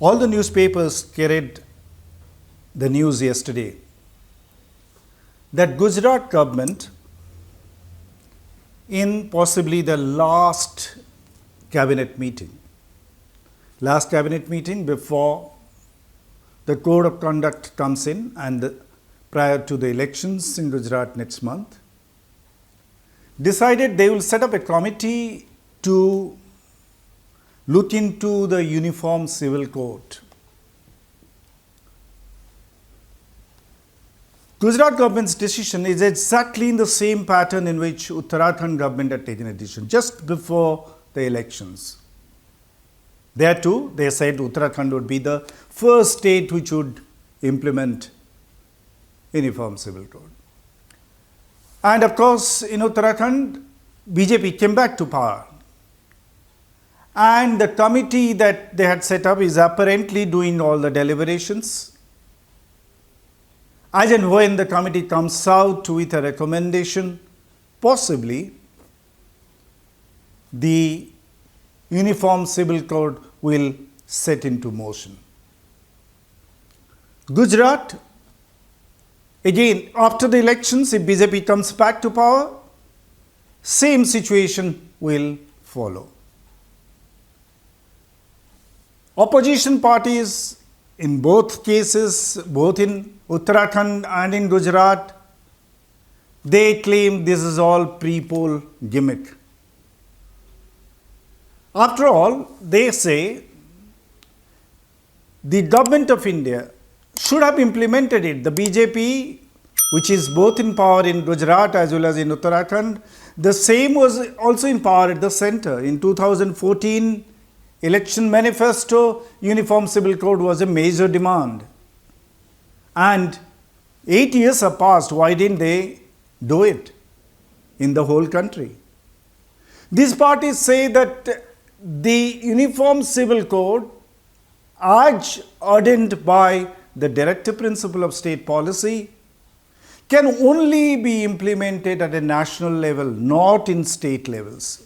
All the newspapers carried the news yesterday that Gujarat government, in possibly the last cabinet meeting before the code of conduct comes in and prior to the elections in Gujarat next month, decided they will set up a committee to look into the Uniform Civil Code. Gujarat government's decision is exactly in the same pattern in which Uttarakhand government had taken a decision just before the elections. There too, they said Uttarakhand would be the first state which would implement Uniform Civil Code. And of course, in Uttarakhand, BJP came back to power. And the committee that they had set up is apparently doing all the deliberations. As and when the committee comes out with a recommendation, possibly the Uniform Civil Code will set into motion. Gujarat, again, after the elections, if BJP comes back to power, same situation will follow. Opposition parties in both cases, both in Uttarakhand and in Gujarat, they claim this is all pre-poll gimmick. After all, they say the government of India should have implemented it. The BJP, which is both in power in Gujarat as well as in Uttarakhand, the same was also in power at the center. In 2014 election manifesto, Uniform Civil Code was a major demand. And 8 years have passed. Why didn't they do it in the whole country? These parties say that the Uniform Civil Code, as ordained by the directive principle of state policy, can only be implemented at a national level, not in state levels.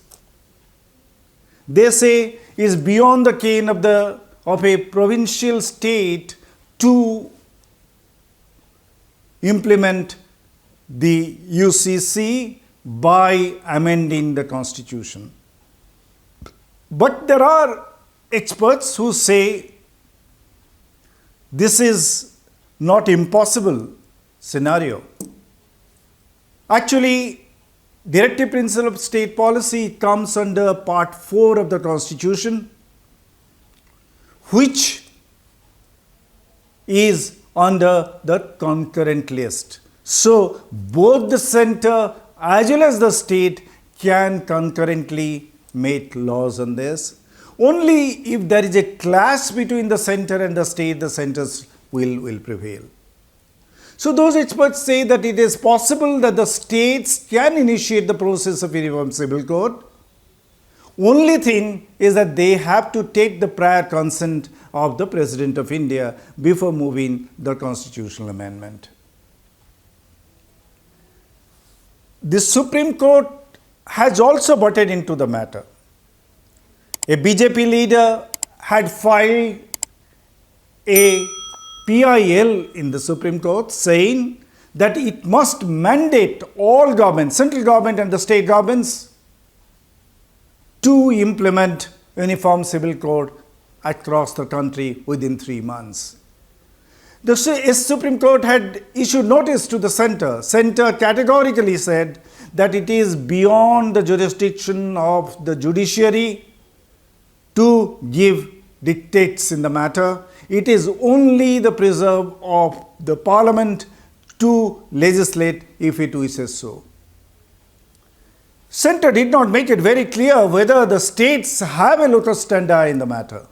They say is beyond the ken of a provincial state to implement the UCC by amending the constitution. But there are experts who say this is not impossible scenario. Actually, directive principle of state policy comes under part 4 of the constitution, which is under the concurrent list. So, both the center as well as the state can concurrently make laws on this. Only if there is a clash between the center and the state, the centers will prevail. So those experts say that it is possible that the states can initiate the process of Uniform Civil Code. Only thing is that they have to take the prior consent of the President of India before moving the constitutional amendment. The Supreme Court has also butted into the matter. A BJP leader had filed a PIL in the Supreme Court saying that it must mandate all governments, central government and the state governments, to implement Uniform Civil Code across the country within 3 months. The Supreme Court had issued notice to the center. Center categorically said that it is beyond the jurisdiction of the judiciary to give dictates in the matter. It is only the preserve of the parliament to legislate if it wishes so. Center did not make it very clear whether the states have a locus standi in the matter.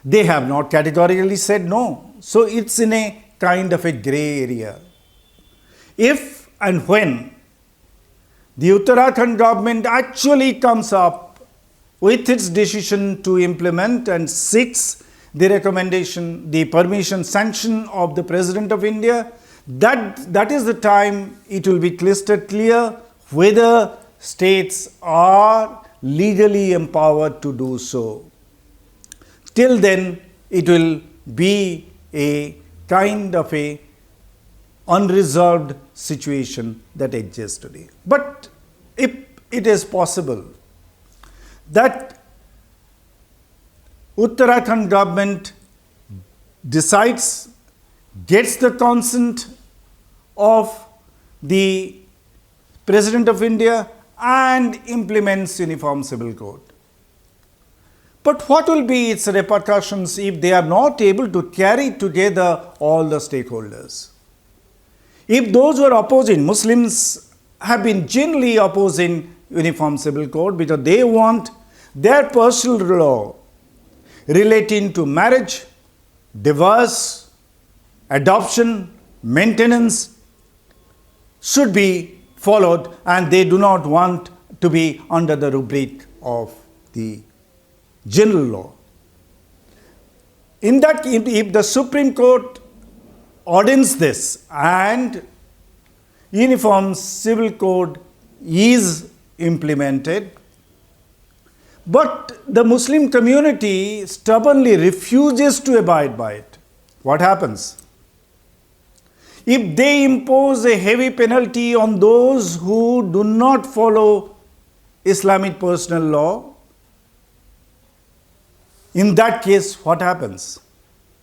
They have not categorically said no. So it's in a kind of a grey area. If and when the Uttarakhand government actually comes up with its decision to implement and seeks the recommendation, the permission, sanction of the President of India, that is the time it will be crystal clear whether states are legally empowered to do so. till then it will be a kind of a unresolved situation that exists today. But if it is possible that Uttarakhand government decides, gets the consent of the President of India and implements Uniform Civil Code. But what will be its repercussions if they are not able to carry together all the stakeholders? If those who are opposing, Muslims have been generally opposing Uniform Civil Code because they want their personal law relating to marriage, divorce, adoption, maintenance should be followed, and they do not want to be under the rubric of the general law. In that, if the Supreme Court orders this and Uniform Civil Code is implemented, but the Muslim community stubbornly refuses to abide by it, what happens? If they impose a heavy penalty on those who do not follow Islamic personal law, in that case, what happens?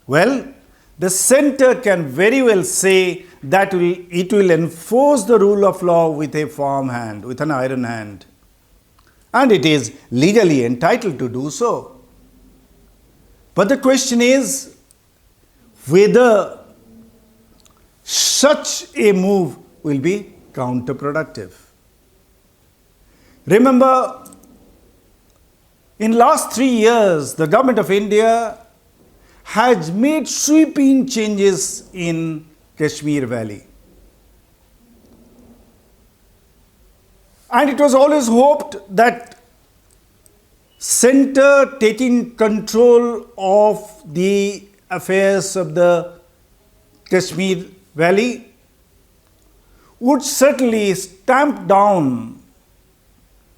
Well, the center can very well say that it will enforce the rule of law with a firm hand, with an iron hand. And it is legally entitled to do so. But the question is whether such a move will be counterproductive. Remember, in last 3 years, the government of India has made sweeping changes in Kashmir Valley. And it was always hoped that center taking control of the affairs of the Kashmir Valley would certainly stamp down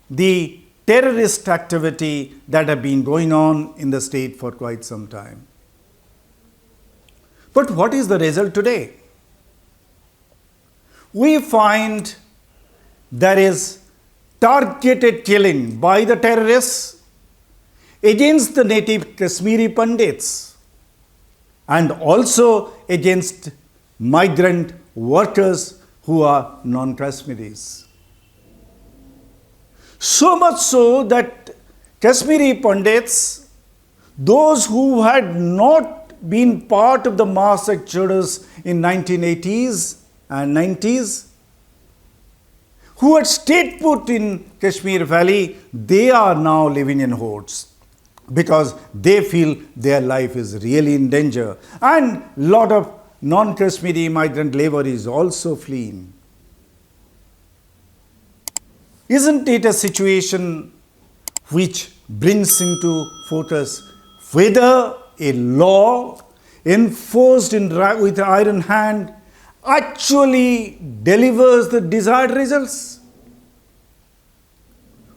the terrorist activity that have been going on in the state for quite some time. But what is the result today? We find there is targeted killing by the terrorists against the native Kashmiri Pandits and also against migrant workers who are non-Kashmiris. So much so that Kashmiri Pandits, those who had not been part of the mass exodus in 1980s and 90s, who had stayed put in Kashmir Valley, they are now living in hordes because they feel their life is really in danger. And a lot of non-Kashmiri migrant labor is also fleeing. Isn't it a situation which brings into focus whether a law enforced with iron hand actually delivers the desired results?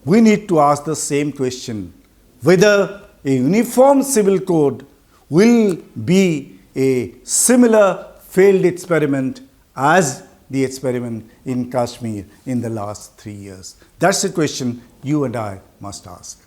We need to ask the same question, whether a uniform civil code will be a similar failed experiment as the experiment in Kashmir in the last 3 years. That's the question you and I must ask.